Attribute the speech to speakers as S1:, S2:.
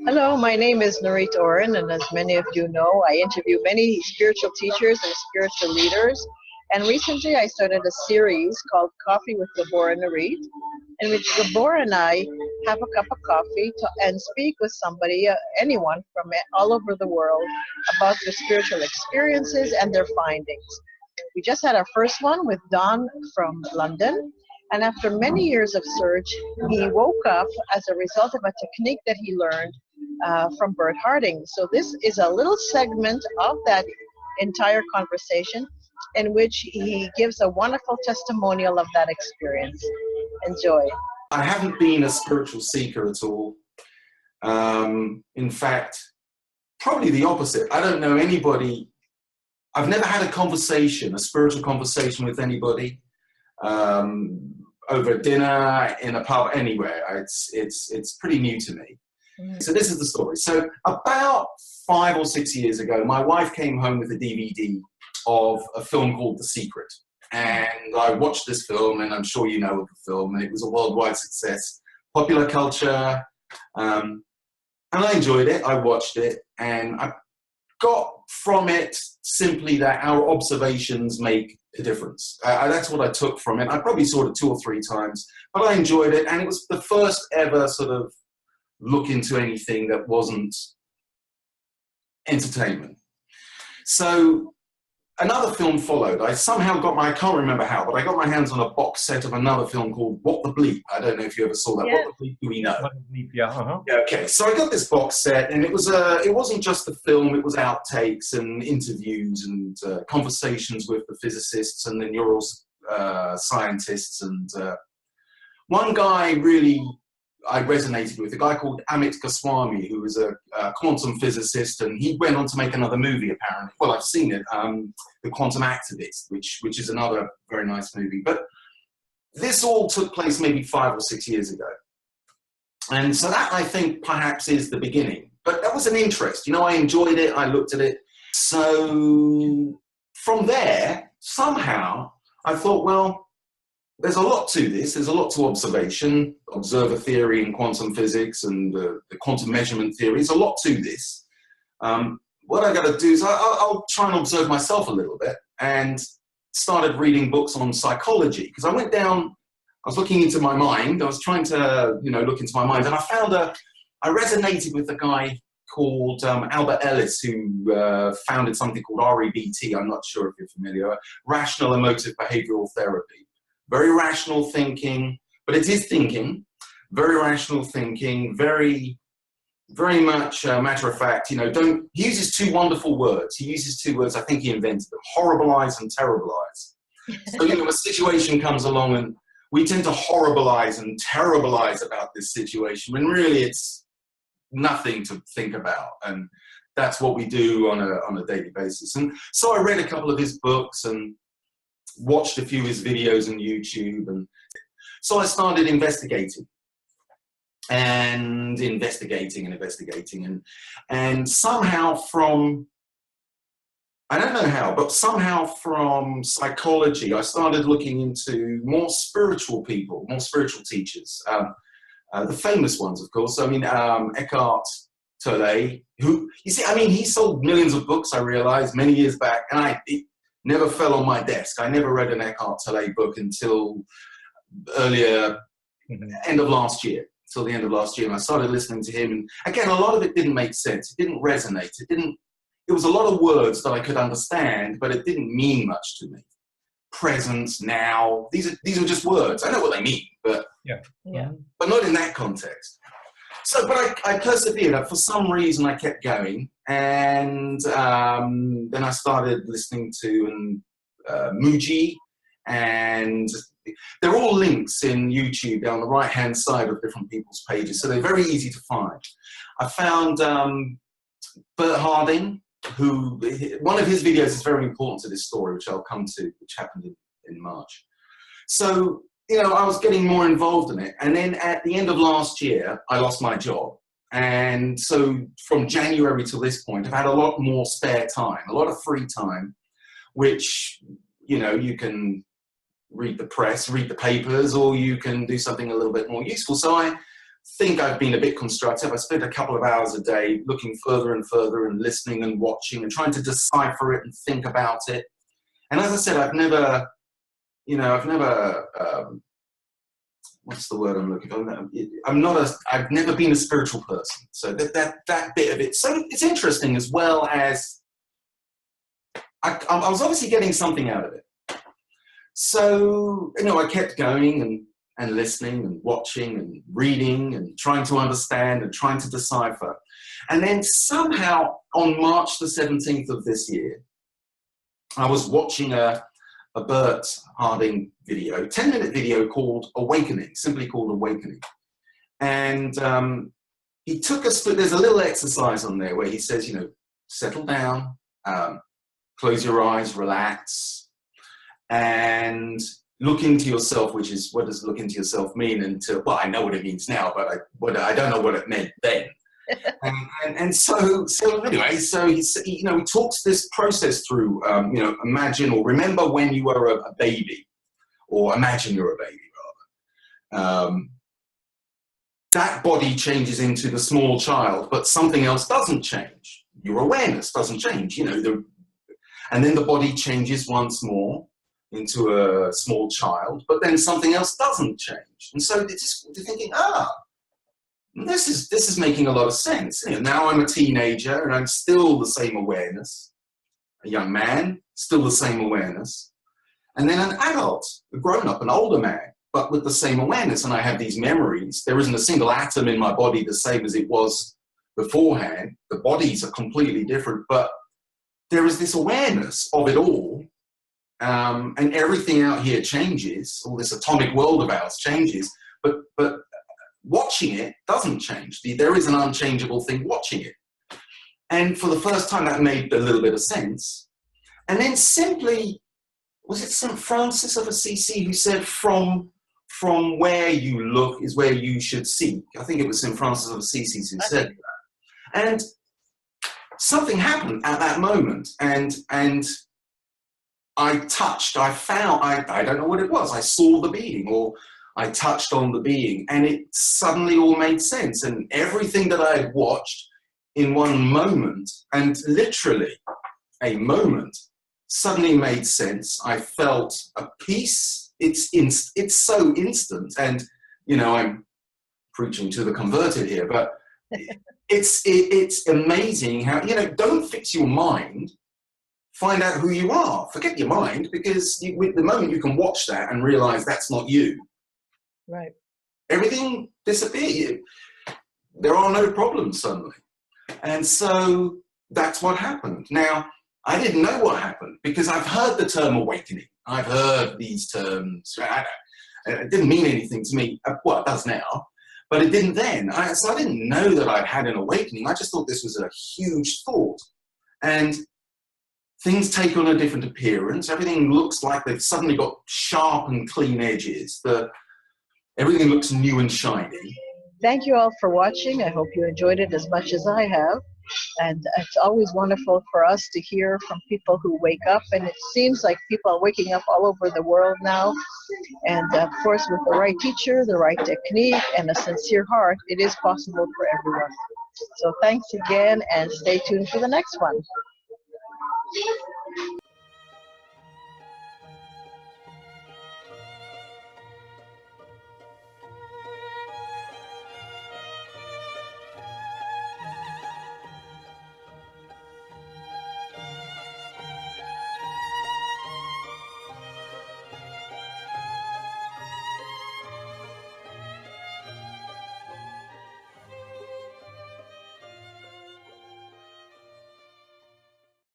S1: Hello, my name is Norita Oren, and as many of you know, I interview many spiritual teachers and spiritual leaders. And recently I started a series called Coffee with Gabor and Norit, in which Gabor and I have a cup of coffee and speak with somebody, anyone from all over the world, about their spiritual experiences and their findings. We just had our first one with Don from London. And after many years of search, he woke up as a result of a technique that he learned from Burt. So this is a little segment of that entire conversation in which he gives a wonderful testimonial of that experience. Enjoy.
S2: I haven't been a spiritual seeker at all. In fact, probably the opposite. I don't know anybody. I've never had a conversation, a spiritual conversation with anybody. Over dinner, in a pub, anywhere. It's pretty new to me. So this is the story. So about 5 or 6 years ago, my wife came home with a DVD of a film called The Secret. And I watched this film, and I'm sure you know of the film, and it was a worldwide success, popular culture. And I enjoyed it, I watched it, and I got from it simply that our observations make a difference. That's what I took from it. I probably saw it 2 or 3 times, but I enjoyed it, and it was the first ever sort of look into anything that wasn't entertainment. So another film followed. I somehow got I can't remember how, but I got my hands on a box set of another film called What the Bleep. I don't know if you ever saw that. Yeah. What the Bleep Do We Know? What the Bleep, yeah. Okay, so I got this box set, and it wasn't just the film, it was outtakes and interviews and conversations with the physicists and the neuroscientists. And one guy really I resonated with, a guy called Amit Goswami, who was a quantum physicist, and he went on to make another movie, apparently. Well, I've seen it, The Quantum Activist, which is another very nice movie. But this all took place maybe 5 or 6 years ago. And so that, I think, perhaps is the beginning. But that was an interest. You know, I enjoyed it, I looked at it. So from there, somehow, I thought, well, there's a lot to this. There's a lot to observation, observer theory in quantum physics and the quantum measurement theory. There's a lot to this. What I got to do is I'll try and observe myself a little bit, and started reading books on psychology, because I was looking into my mind. I was trying to, look into my mind, and I resonated with a guy called Albert Ellis, who founded something called REBT. I'm not sure if you're familiar. Rational Emotive Behavioral Therapy. Very rational thinking, but it is thinking, very rational thinking, very, very much matter of fact, he uses 2 wonderful words. He uses 2 words, I think he invented them, horribilize and terribilize. So, a situation comes along and we tend to horribilize and terribilize about this situation when really it's nothing to think about. And that's what we do on a daily basis. And so I read a couple of his books and watched a few of his videos on YouTube, and so I started investigating and somehow from, I don't know how, but somehow from psychology I started looking into more spiritual people, more spiritual teachers, the famous ones, of course. Eckhart Tolle, who, he sold millions of books, I realized, many years back, and it never fell on my desk. I never read an Eckhart Tolle book until end of last year, till the end of last year. And I started listening to him. And again, a lot of it didn't make sense. It didn't resonate. It was a lot of words that I could understand, but it didn't mean much to me. Presence, now, these are just words. I know what they mean, but not in that context. So, but I persevered. For some reason, I kept going. And then I started listening to Muji, and they're all links in YouTube down the right-hand side of different people's pages, so they're very easy to find. I found Burt Harding, who, one of his videos is very important to this story, which I'll come to, which happened in March. So, I was getting more involved in it, and then at the end of last year, I lost my job. And so from January till this point, I've had a lot more spare time, a lot of free time, which, you can read the press, read the papers, or you can do something a little bit more useful. So I think I've been a bit constructive. I spent a couple of hours a day looking further and further and listening and watching and trying to decipher it and think about it. And as I said, I've never, what's the word I'm looking for? I've never been a spiritual person. So that bit of it. So it's interesting, as well as I was obviously getting something out of it. So, I kept going and listening and watching and reading and trying to understand and trying to decipher. And then somehow on March the 17th of this year, I was watching a Burt video, 10-minute video called Awakening, simply called Awakening. And he took us through, there's a little exercise on there where he says, settle down, close your eyes, relax, and look into yourself, which is, what does look into yourself mean? Well, I know what it means now, but I don't know what it meant then. and so anyway, so he talks this process through, imagine or remember when you were a baby, or imagine you're a baby rather. That body changes into the small child, but something else doesn't change. Your awareness doesn't change, and then the body changes once more into a small child, but then something else doesn't change. And so they're thinking, this is making a lot of sense. Now I'm a teenager and I'm still the same awareness. A young man, still the same awareness. And then an adult, a grown-up, an older man, but with the same awareness. And I have these memories. There isn't a single atom in my body the same as it was beforehand. The bodies are completely different, but there is this awareness of it all. And everything out here changes. All this atomic world of ours changes, but watching it doesn't change. There is an unchangeable thing watching it. And for the first time, that made a little bit of sense. And then simply, was it St. Francis of Assisi who said, from where you look is where you should seek? I think it was St. Francis of Assisi who said that. And something happened at that moment. And I found, I don't know what it was. I saw the being, or I touched on the being, and it suddenly all made sense. And everything that I had watched in one moment, and literally a moment, suddenly made sense. I felt a peace. It's so instant. And, I'm preaching to the converted here, but it's amazing how, don't fix your mind. Find out who you are. Forget your mind, because with the moment you can watch that and realize that's not you.
S1: Right.
S2: Everything disappears. There are no problems suddenly. And so that's what happened. Now, I didn't know what happened because I've heard the term awakening. I've heard these terms. It didn't mean anything to me. Well, it does now, but it didn't then. So I didn't know that I'd had an awakening. I just thought this was a huge thought. And things take on a different appearance. Everything looks like they've suddenly got sharp and clean edges. Everything looks new and shiny.
S1: Thank you all for watching. I hope you enjoyed it as much as I have. And it's always wonderful for us to hear from people who wake up. And it seems like people are waking up all over the world now. And of course, with the right teacher, the right technique, and a sincere heart, it is possible for everyone. So thanks again, and stay tuned for the next one.